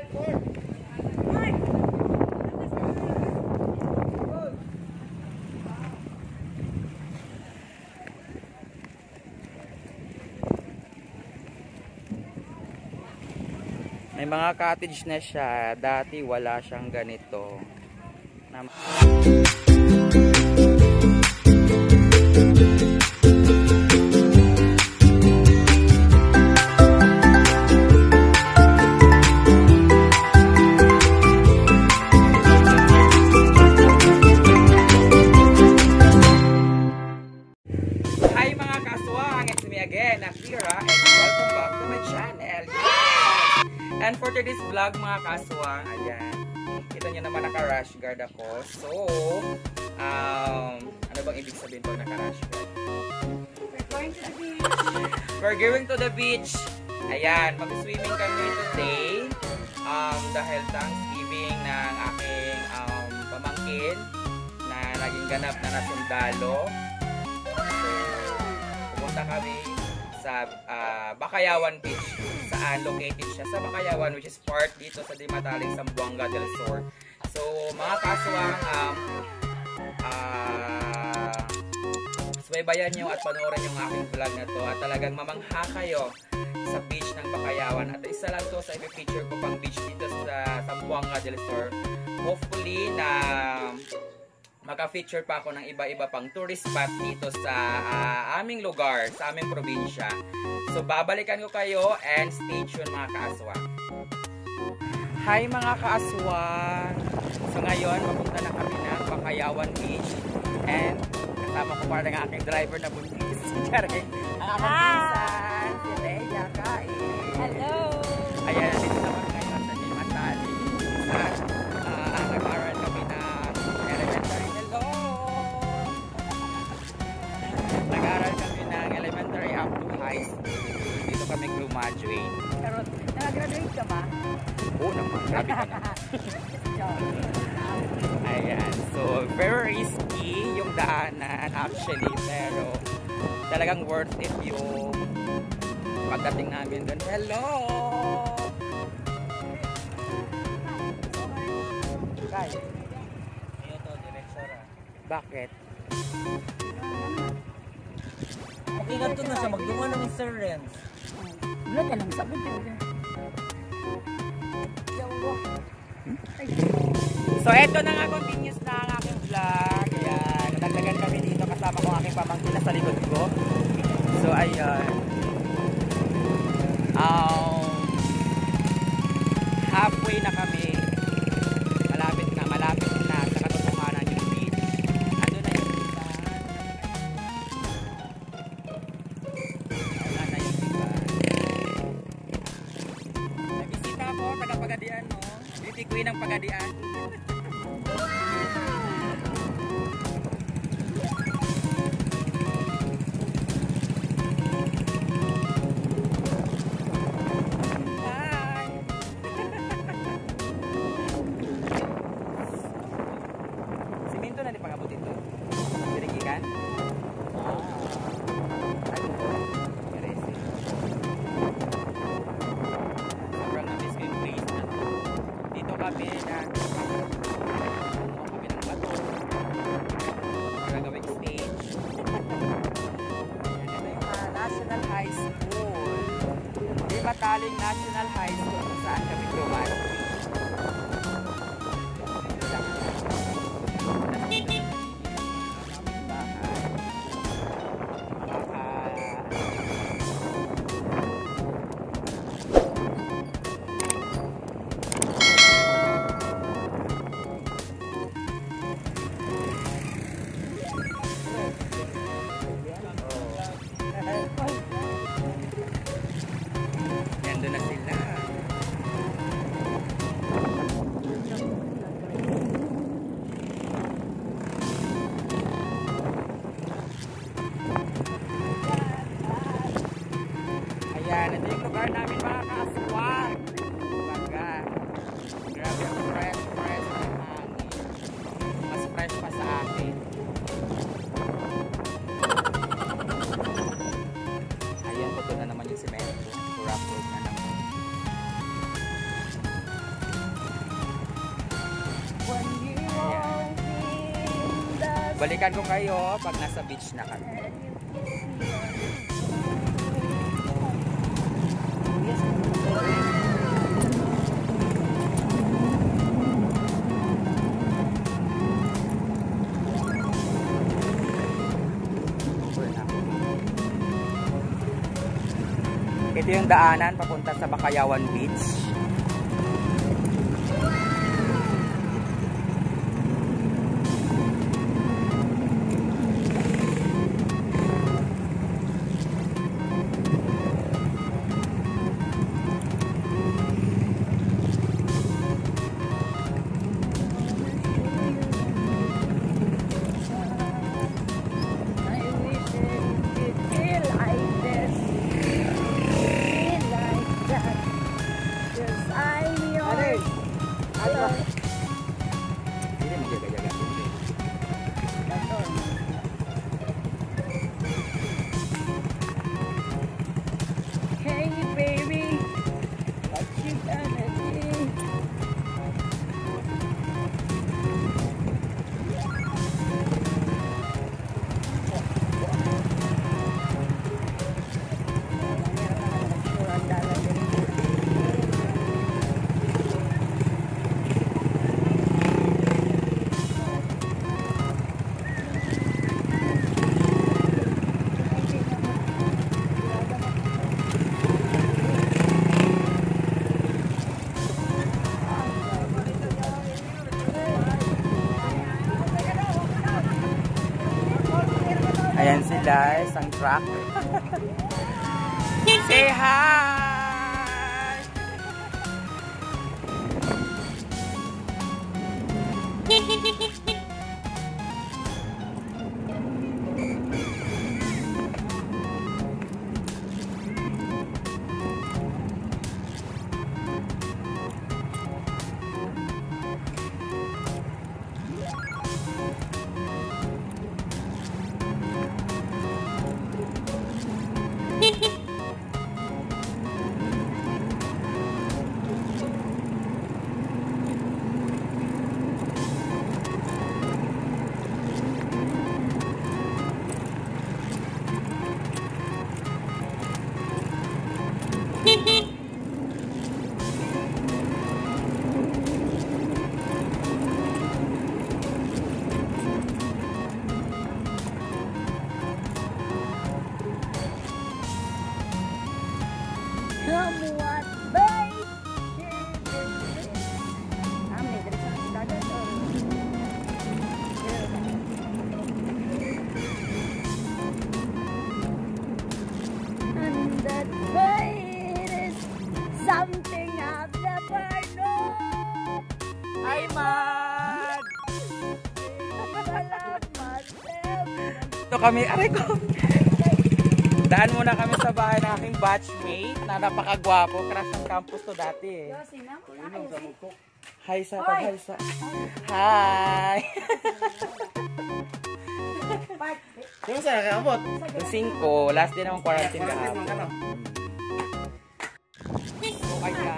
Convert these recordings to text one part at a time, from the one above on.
May mga cottage na siya. Dati wala siyang ganito. Hi mga kaswang! It's me again, Akira, and welcome back to my channel. And for today's vlog mga kaswang, ayan, kita nyo naman naka-rash guard ako. So, ano bang ibig sabihin pag naka-rash guard? We're going to the beach. We're going to the beach. Ayan, mag-swimming kami today. Dahil Thanksgiving ng aking pamangkin na naging ganap na nasundalo. So, pumunta kami sa Bakayawan Beach. Saan located siya sa Bakayawan, which is part dito sa Dimataling, Zamboanga del Sur. So mga kaswang, subaybayan nyo at panoorin yung aking vlog na to at talagang mamangha kayo sa beach ng Bakayawan. At isa lang to sa i-feature ko pang beach dito sa Zamboanga del Sur. Hopefully na maka-feature pa ako ng iba-iba pang tourist spot dito sa aming lugar, sa aming probinsya. So, babalikan ko kayo and stay tuned mga kaaswang. Hi mga kaaswang! So, ngayon, papunta na kami ng Bakayawan Beach and kasama ko parang ang aking driver na buntis. Charing, ang aking pinsan, si Leia Kain. Hello! Ayan, dito naman ngayon sa Dimataling. Nag-aral kami na elementary. Hello! Nag-aral kami ng elementary up to high school. Dito kami graduate. Pero, nag-graduate ka ba? Oo naman, grabe ka na. Ayan, so very risky yung daanan actually, pero talagang worth it yung pagdating namin doon. Hello! Kay? Ito, diretsura. Bakit? Ingat to na siya, magdunga ng Sir Renz. Wala ka lang sabot yun. So eto na nga, continuous na ang aking vlog. Ayan, nadagdagan kami dito kasama ko ang aking pamangkin na sa likod ko. So ayan. Halfway na kami. Malapit na sa katotohanan yung beach. Ando na yung iba. Wala na yung iba. Nabisita ako, taga-Pagadian, no? Beauty queen ng Pagadian. Dimataling National High School kung saan kami graduate. Nandun na sila. Ayan, ito yung lugar namin mga kaaswang. Baga. Grabe ang fresh ng hangin. Mas fresh pa sa akin. Ayan, puto na naman yung semento. Rough road na naman. Balikan ko kayo pag nasa beach na kami. Ito yung daanan papunta sa Bakayawan Beach. Hey baby, what you gonna do? Ayan sila, isang truck. Say hi! Somewhat babe, may dali sa dagat or and that fight is something I've never known. Hi, Mag! Ito kami, aray ko! Daan muna kami sa bahay ng aking batchmate na napakagwapo. Crush ng campus to dati eh. Hi sa pag hi sa. Hi! Yung saan nakaabot? Yung 5, last day naman quarantine kahapon. So kaya,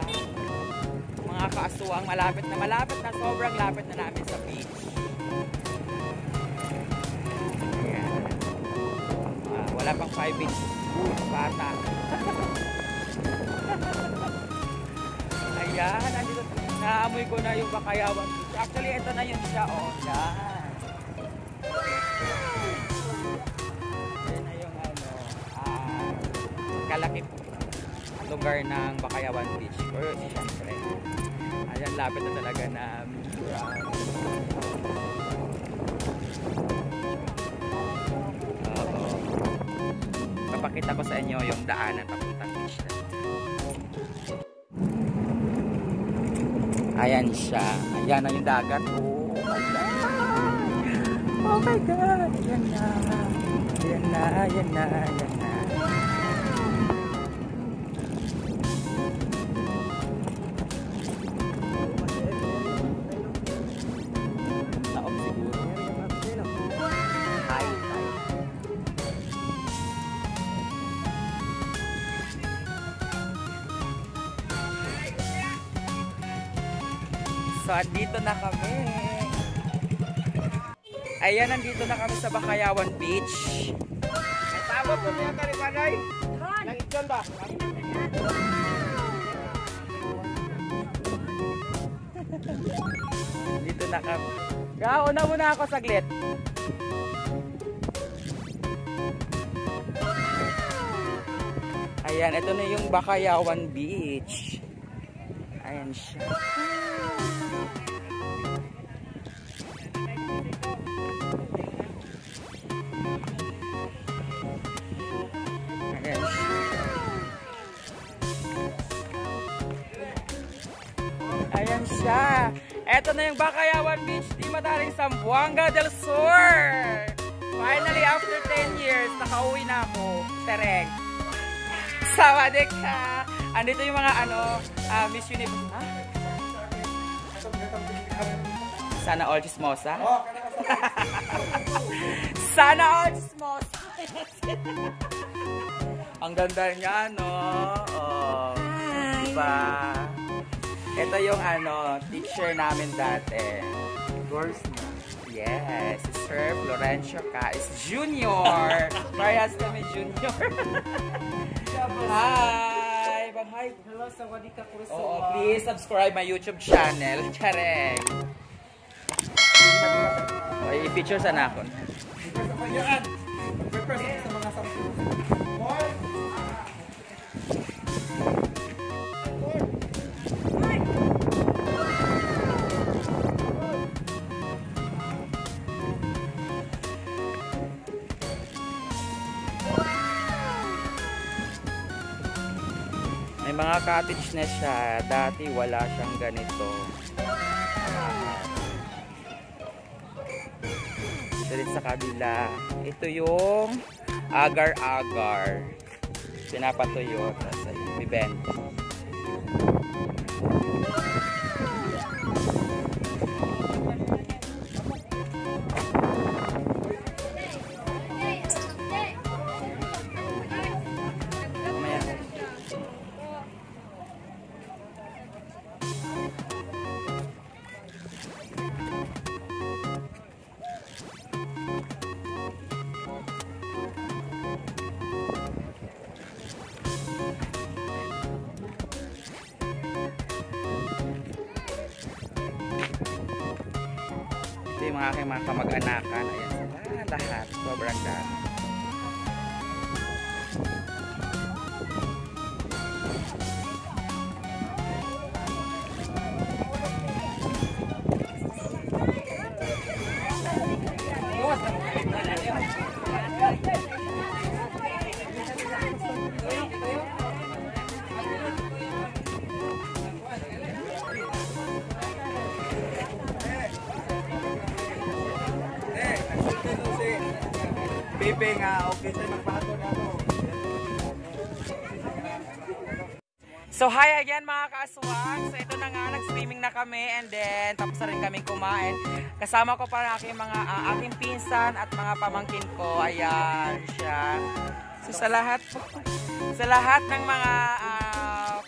mga kaasuwang malapit na, sobrang lapit na namin sa beach. Ayan. Wala pang 5 minutes. Bata. Ayan, nandito. Naamoy ko na yung Bakayawan Beach. Actually, ito na yun siya. Oh, yan. Yan na yung kalakip lugar ng Bakayawan Beach. Pero siyempre, ayan, lapit na talaga na papakita ko sa inyo yung daanan papuntang beach na. Ayan siya. Ayan na yung dagat. Oh my God! Oh my God! Ayan na. Ayan na. Ayan na. Ayan na. Taob siguro. Hi. So, andito na kami. Ayan, nandito na kami sa Bakayawan Beach. Ay, tama po niya kari-kanay. Nangityon ba? Dito na kami. Una muna ako saglit. Ayan, ito na yung Bakayawan Beach. Ayan siya. Ayan siya. Ayan siya. Ito na yung Bakayawan Beach, di madaling Zamboanga del Sur. Finally, after 10 years, nakauwi na ako. Tereng. Sawadee ka. Andito yung mga Miss Universe. Ha? Sana all chismosa? Sana all chismosa. Ang ganda niya, no? Oh, diba? Ito yung teacher namin dati. Course na. Yes, si Sir Florencio Caes Jr. Parehas kami Junior. Hi! Hi! Hello, sawadee ka, Chris. Oo, please subscribe my YouTube channel. Chareng! Ay, i-feature sana ako. First ako yan. First ako sa mga sample. May mga cottage na siya. Dati wala siyang ganito. Dito sa kabila. Ito yung agar-agar. Pinapatuyo. Tapos ayun, bibenta. Ito yung mga aking mga kamag-anakan. Ayan sila lahat. Sobrang dami. Pepe nga, okay sa'yo magbato na ako. So hi again mga kaaswang. So ito na nga, nag-swimming na kami and then tapos na rin kaming kumain. Kasama ko pa rin aking mga aking pinsan at mga pamangkin ko. Ayan siya. So sa lahat po, sa lahat ng mga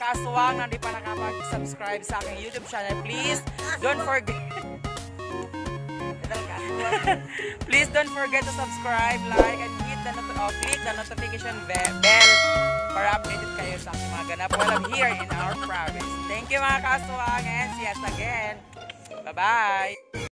kaaswang na hindi pa nakapag-subscribe sa aking YouTube channel, please don't forget please don't forget to subscribe, like, and hit the click the notification bell para updated kayo sa aking mga ganap while I'm here in our province. Thank you mga kaswang and see us again. Bye-bye!